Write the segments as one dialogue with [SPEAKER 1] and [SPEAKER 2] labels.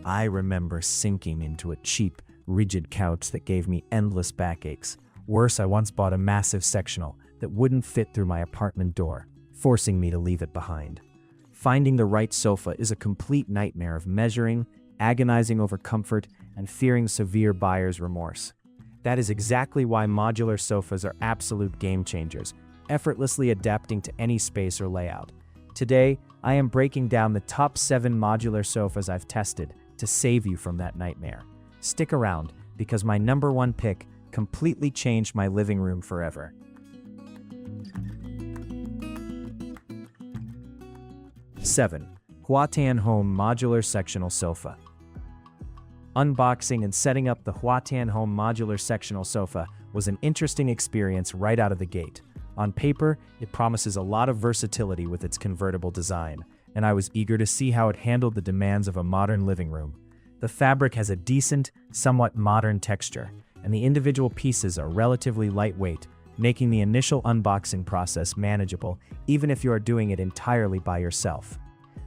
[SPEAKER 1] I remember sinking into a cheap, rigid couch that gave me endless backaches. Worse, I once bought a massive sectional that wouldn't fit through my apartment door, forcing me to leave it behind. Finding the right sofa is a complete nightmare of measuring, agonizing over comfort, and fearing severe buyer's remorse. That is exactly why modular sofas are absolute game changers, effortlessly adapting to any space or layout. Today, I am breaking down the top 7 modular sofas I've tested to save you from that nightmare. Stick around, because my number 1 pick completely changed my living room forever. 7. Huatean Home Modular Sectional Sofa. Unboxing and setting up the Huatean Home Modular Sectional Sofa was an interesting experience right out of the gate. On paper, it promises a lot of versatility with its convertible design, and I was eager to see how it handled the demands of a modern living room. The fabric has a decent, somewhat modern texture, and the individual pieces are relatively lightweight, making the initial unboxing process manageable even if you are doing it entirely by yourself.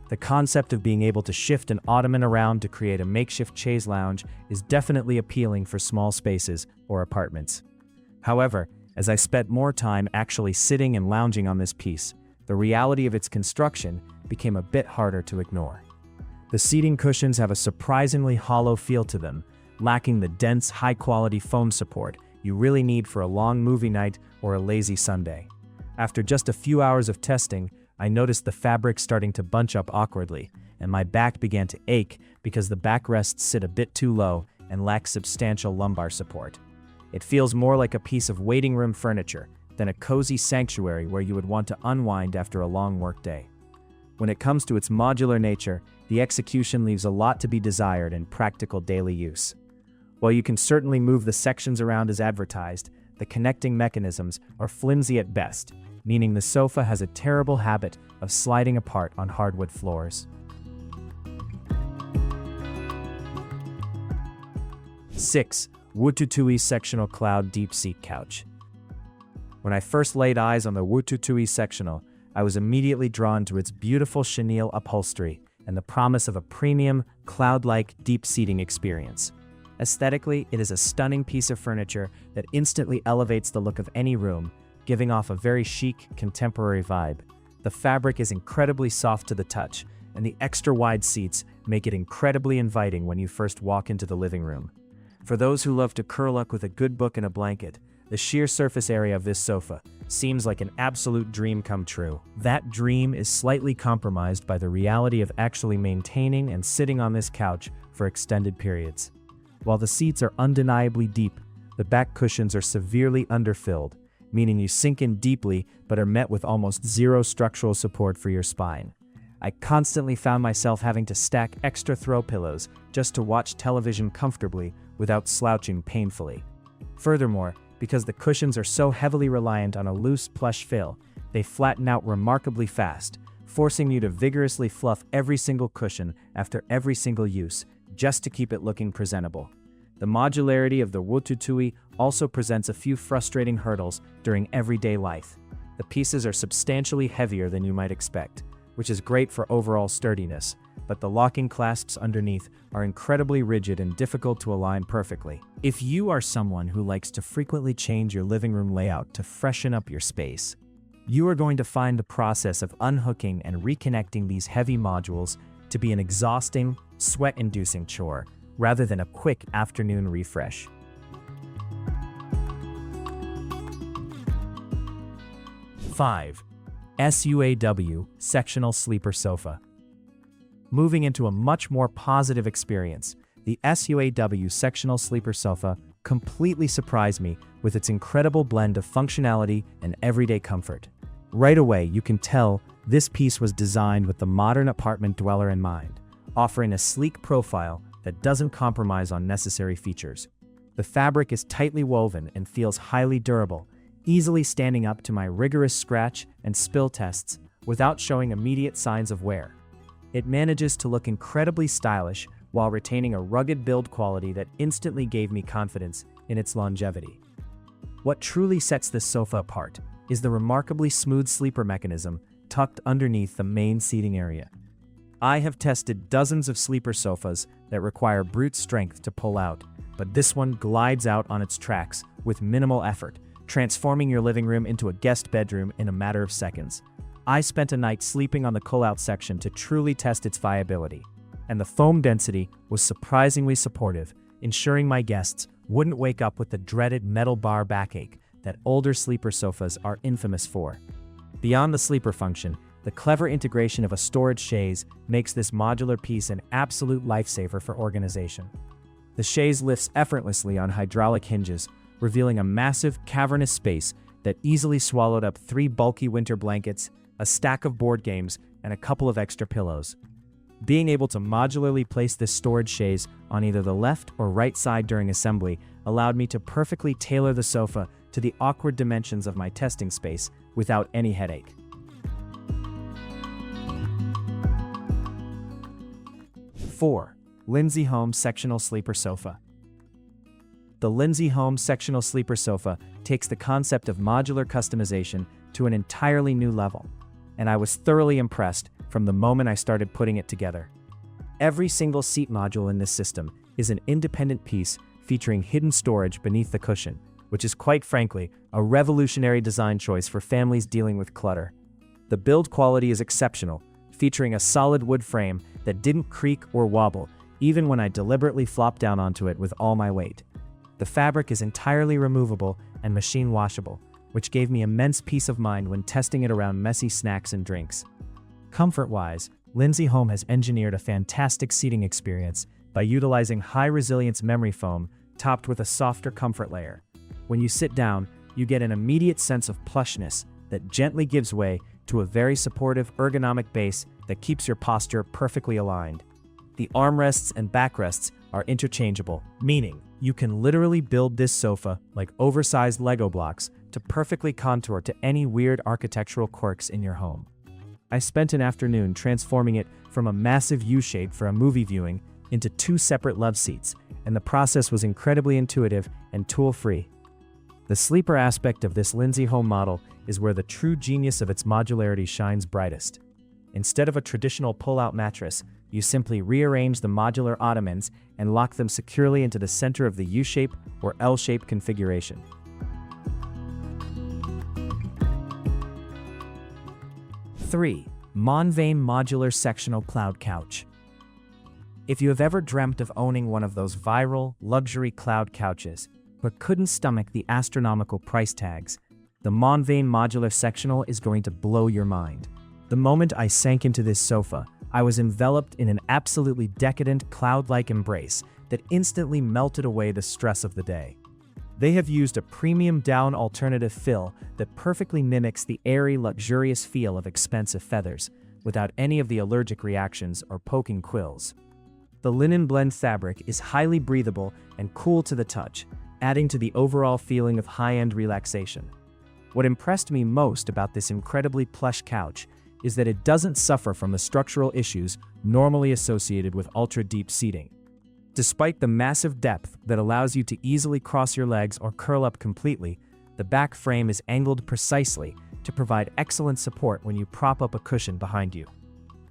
[SPEAKER 1] The concept of being able to shift an ottoman around to create a makeshift chaise lounge is definitely appealing for small spaces or apartments. However, as I spent more time actually sitting and lounging on this piece, the reality of its construction became a bit harder to ignore. The seating cushions have a surprisingly hollow feel to them, lacking the dense, high-quality foam support you really need for a long movie night or a lazy Sunday. After just a few hours of testing, I noticed the fabric starting to bunch up awkwardly, and my back began to ache because the backrests sit a bit too low and lack substantial lumbar support. It feels more like a piece of waiting room furniture than a cozy sanctuary where you would want to unwind after a long workday. When it comes to its modular nature, the execution leaves a lot to be desired in practical daily use. While you can certainly move the sections around as advertised, the connecting mechanisms are flimsy at best, meaning the sofa has a terrible habit of sliding apart on hardwood floors. 6. WUTUTUEE Sectional Cloud Deep Seat Couch. When I first laid eyes on the WUTUTUEE Sectional, I was immediately drawn to its beautiful chenille upholstery and the promise of a premium, cloud-like deep seating experience. Aesthetically, it is a stunning piece of furniture that instantly elevates the look of any room, giving off a very chic, contemporary vibe. The fabric is incredibly soft to the touch, and the extra-wide seats make it incredibly inviting when you first walk into the living room. For those who love to curl up with a good book and a blanket, the sheer surface area of this sofa seems like an absolute dream come true. That dream is slightly compromised by the reality of actually maintaining and sitting on this couch for extended periods. While the seats are undeniably deep, the back cushions are severely underfilled, meaning you sink in deeply but are met with almost zero structural support for your spine. I constantly found myself having to stack extra throw pillows just to watch television comfortably without slouching painfully. Furthermore, because the cushions are so heavily reliant on a loose plush fill, they flatten out remarkably fast, forcing you to vigorously fluff every single cushion after every single use, just to keep it looking presentable. The modularity of the WUTUTUEE also presents a few frustrating hurdles during everyday life. The pieces are substantially heavier than you might expect, which is great for overall sturdiness, but the locking clasps underneath are incredibly rigid and difficult to align perfectly. If you are someone who likes to frequently change your living room layout to freshen up your space, you are going to find the process of unhooking and reconnecting these heavy modules to be an exhausting, sweat-inducing chore, rather than a quick afternoon refresh. 5. SUAWY Sectional Sleeper Sofa. Moving into a much more positive experience, the SUAWY Sectional Sleeper Sofa completely surprised me with its incredible blend of functionality and everyday comfort. Right away, you can tell this piece was designed with the modern apartment dweller in mind, offering a sleek profile that doesn't compromise on necessary features. The fabric is tightly woven and feels highly durable, easily standing up to my rigorous scratch and spill tests without showing immediate signs of wear. It manages to look incredibly stylish while retaining a rugged build quality that instantly gave me confidence in its longevity. What truly sets this sofa apart is the remarkably smooth sleeper mechanism tucked underneath the main seating area. I have tested dozens of sleeper sofas that require brute strength to pull out, but this one glides out on its tracks with minimal effort, transforming your living room into a guest bedroom in a matter of seconds. I spent a night sleeping on the Cloud section to truly test its viability, and the foam density was surprisingly supportive, ensuring my guests wouldn't wake up with the dreaded metal bar backache that older sleeper sofas are infamous for. Beyond the sleeper function, the clever integration of a storage chaise makes this modular piece an absolute lifesaver for organization. The chaise lifts effortlessly on hydraulic hinges, revealing a massive, cavernous space that easily swallowed up 3 bulky winter blankets, a stack of board games, and a couple of extra pillows. Being able to modularly place this storage chaise on either the left or right side during assembly allowed me to perfectly tailor the sofa to the awkward dimensions of my testing space without any headache. 4. LINSY Home Sectional Sleeper Sofa. The LINSY Home Sectional Sleeper Sofa takes the concept of modular customization to an entirely new level, and I was thoroughly impressed from the moment I started putting it together. Every single seat module in this system is an independent piece featuring hidden storage beneath the cushion, which is quite frankly a revolutionary design choice for families dealing with clutter. The build quality is exceptional, featuring a solid wood frame that didn't creak or wobble even when I deliberately flopped down onto it with all my weight. The fabric is entirely removable and machine washable, which gave me immense peace of mind when testing it around messy snacks and drinks. Comfort-wise, LINSY Home has engineered a fantastic seating experience by utilizing high-resilience memory foam topped with a softer comfort layer. When you sit down, you get an immediate sense of plushness that gently gives way to a very supportive ergonomic base that keeps your posture perfectly aligned. The armrests and backrests are interchangeable, meaning you can literally build this sofa like oversized Lego blocks to perfectly contour to any weird architectural quirks in your home. I spent an afternoon transforming it from a massive U-shape for a movie viewing into 2 separate love seats, and the process was incredibly intuitive and tool-free. The sleeper aspect of this LINSY Home model is where the true genius of its modularity shines brightest. Instead of a traditional pull-out mattress, you simply rearrange the modular ottomans and lock them securely into the center of the U-shape or L-shape configuration. 3. MONVANE Modular Sectional Cloud Couch. If you have ever dreamt of owning one of those viral, luxury cloud couches, but couldn't stomach the astronomical price tags, the MONVANE Modular Sectional is going to blow your mind. The moment I sank into this sofa, I was enveloped in an absolutely decadent, cloud-like embrace that instantly melted away the stress of the day. They have used a premium down alternative fill that perfectly mimics the airy, luxurious feel of expensive feathers, without any of the allergic reactions or poking quills. The linen blend fabric is highly breathable and cool to the touch, adding to the overall feeling of high-end relaxation. What impressed me most about this incredibly plush couch is that it doesn't suffer from the structural issues normally associated with ultra-deep seating. Despite the massive depth that allows you to easily cross your legs or curl up completely, the back frame is angled precisely to provide excellent support when you prop up a cushion behind you.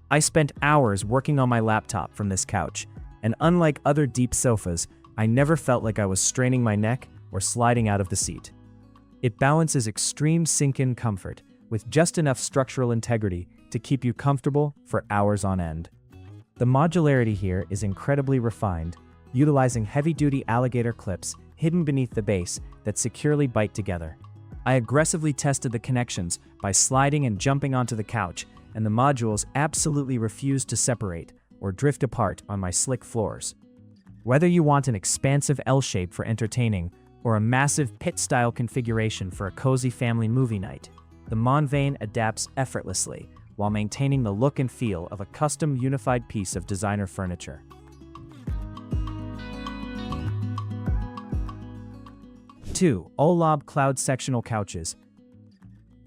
[SPEAKER 1] I spent hours working on my laptop from this couch, and unlike other deep sofas, I never felt like I was straining my neck or sliding out of the seat. It balances extreme sink-in comfort with just enough structural integrity to keep you comfortable for hours on end. The modularity here is incredibly refined, utilizing heavy-duty alligator clips hidden beneath the base that securely bite together. I aggressively tested the connections by sliding and jumping onto the couch, and the modules absolutely refused to separate or drift apart on my slick floors. Whether you want an expansive L shape for entertaining or a massive pit-style configuration for a cozy family movie night, the MONVANE adapts effortlessly while maintaining the look and feel of a custom unified piece of designer furniture. 2. ohllob Cloud Sectional Couches.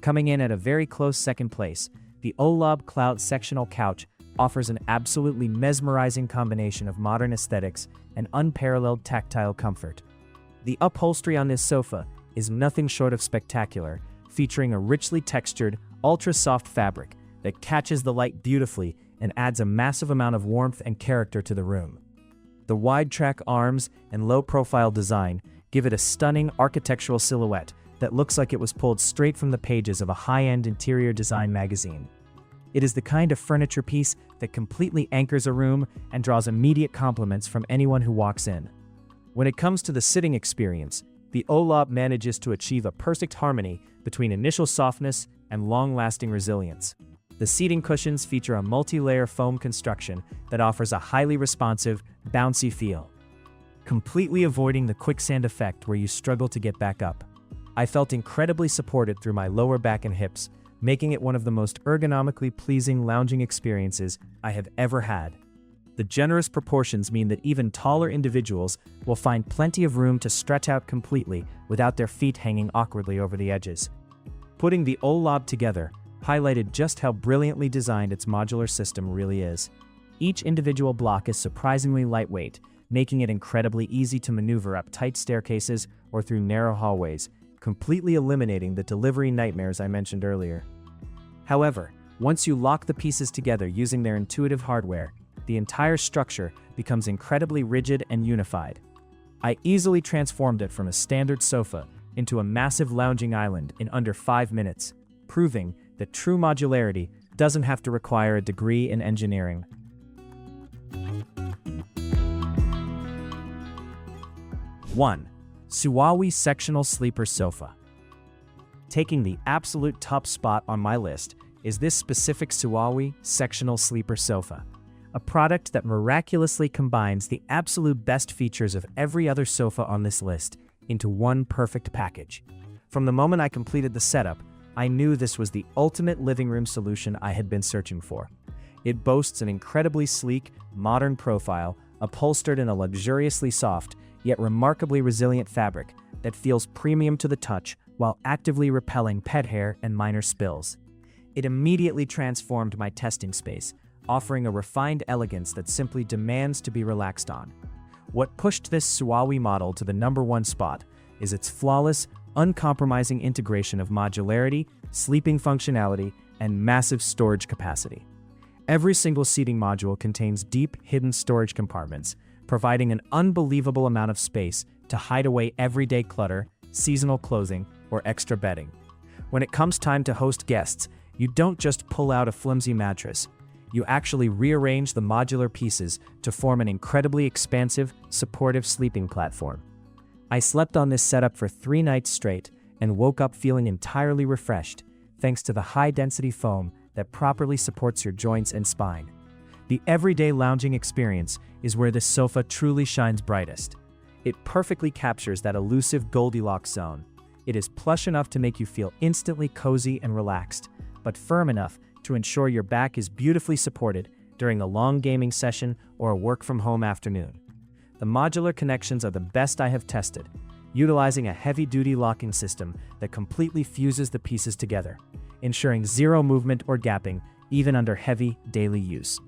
[SPEAKER 1] Coming in at a very close second place, the ohllob Cloud Sectional Couch offers an absolutely mesmerizing combination of modern aesthetics and unparalleled tactile comfort. The upholstery on this sofa is nothing short of spectacular, featuring a richly textured, ultra-soft fabric that catches the light beautifully and adds a massive amount of warmth and character to the room. The wide track arms and low-profile design give it a stunning architectural silhouette that looks like it was pulled straight from the pages of a high-end interior design magazine. It is the kind of furniture piece that completely anchors a room and draws immediate compliments from anyone who walks in. When it comes to the sitting experience, the ohllob manages to achieve a perfect harmony between initial softness and long-lasting resilience. The seating cushions feature a multi-layer foam construction that offers a highly responsive, bouncy feel, completely avoiding the quicksand effect where you struggle to get back up. I felt incredibly supported through my lower back and hips, making it one of the most ergonomically pleasing lounging experiences I have ever had. The generous proportions mean that even taller individuals will find plenty of room to stretch out completely without their feet hanging awkwardly over the edges. Putting the ohllob together highlighted just how brilliantly designed its modular system really is. Each individual block is surprisingly lightweight, making it incredibly easy to maneuver up tight staircases or through narrow hallways, completely eliminating the delivery nightmares I mentioned earlier. However, once you lock the pieces together using their intuitive hardware, the entire structure becomes incredibly rigid and unified. I easily transformed it from a standard sofa into a massive lounging island in under 5 minutes, proving that true modularity doesn't have to require a degree in engineering. One, SUAWY Sectional Sleeper Sofa. Taking the absolute top spot on my list is this specific SUAWY Sectional Sleeper Sofa, a product that miraculously combines the absolute best features of every other sofa on this list into one perfect package. From the moment I completed the setup, I knew this was the ultimate living room solution I had been searching for. It boasts an incredibly sleek, modern profile, upholstered in a luxuriously soft, yet remarkably resilient fabric that feels premium to the touch while actively repelling pet hair and minor spills. It immediately transformed my testing space, offering a refined elegance that simply demands to be relaxed on. What pushed this SUAWY model to the #1 spot is its flawless, uncompromising integration of modularity, sleeping functionality, and massive storage capacity. Every single seating module contains deep, hidden storage compartments, providing an unbelievable amount of space to hide away everyday clutter, seasonal clothing, or extra bedding. When it comes time to host guests, you don't just pull out a flimsy mattress. You actually rearrange the modular pieces to form an incredibly expansive, supportive sleeping platform. I slept on this setup for 3 nights straight and woke up feeling entirely refreshed, thanks to the high-density foam that properly supports your joints and spine. The everyday lounging experience is where this sofa truly shines brightest. It perfectly captures that elusive Goldilocks zone. It is plush enough to make you feel instantly cozy and relaxed, but firm enough to ensure your back is beautifully supported during a long gaming session or a work-from-home afternoon. The modular connections are the best I have tested, utilizing a heavy-duty locking system that completely fuses the pieces together, ensuring zero movement or gapping even under heavy daily use.